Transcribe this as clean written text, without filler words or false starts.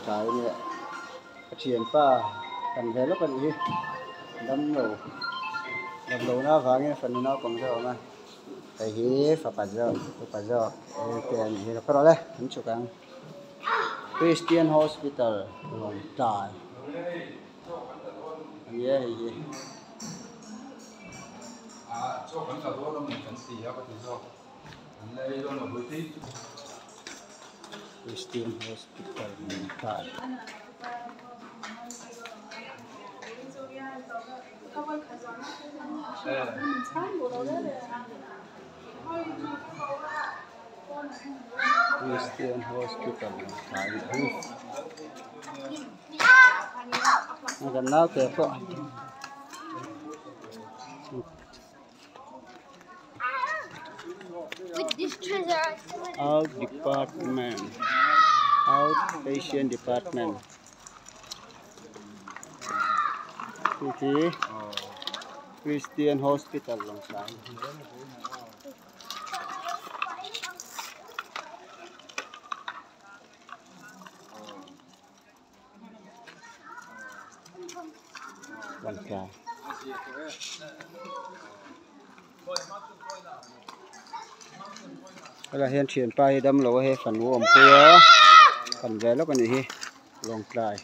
trái nhẹ triển pa cần về lúc cần gì đâm lẩu nó vàng như phần nó còn rồi mà tại hi phải giờ tiền thì nó có đấy chúng chụp ăn Christian Hospital Long Trai yeah chỗ vẫn cả đó là mình cần xì á cái gì anh lấy đó là bữa tí Christian Hospital Long Trai Christian Hospital Long Trai gần nào kẹp kok With this treasure, outpatient department ini Christian Hospital Long Trai Long Trai đây là hiện triển pa đâm lỗ he phần uổng kia phần vé lúc này Long Trai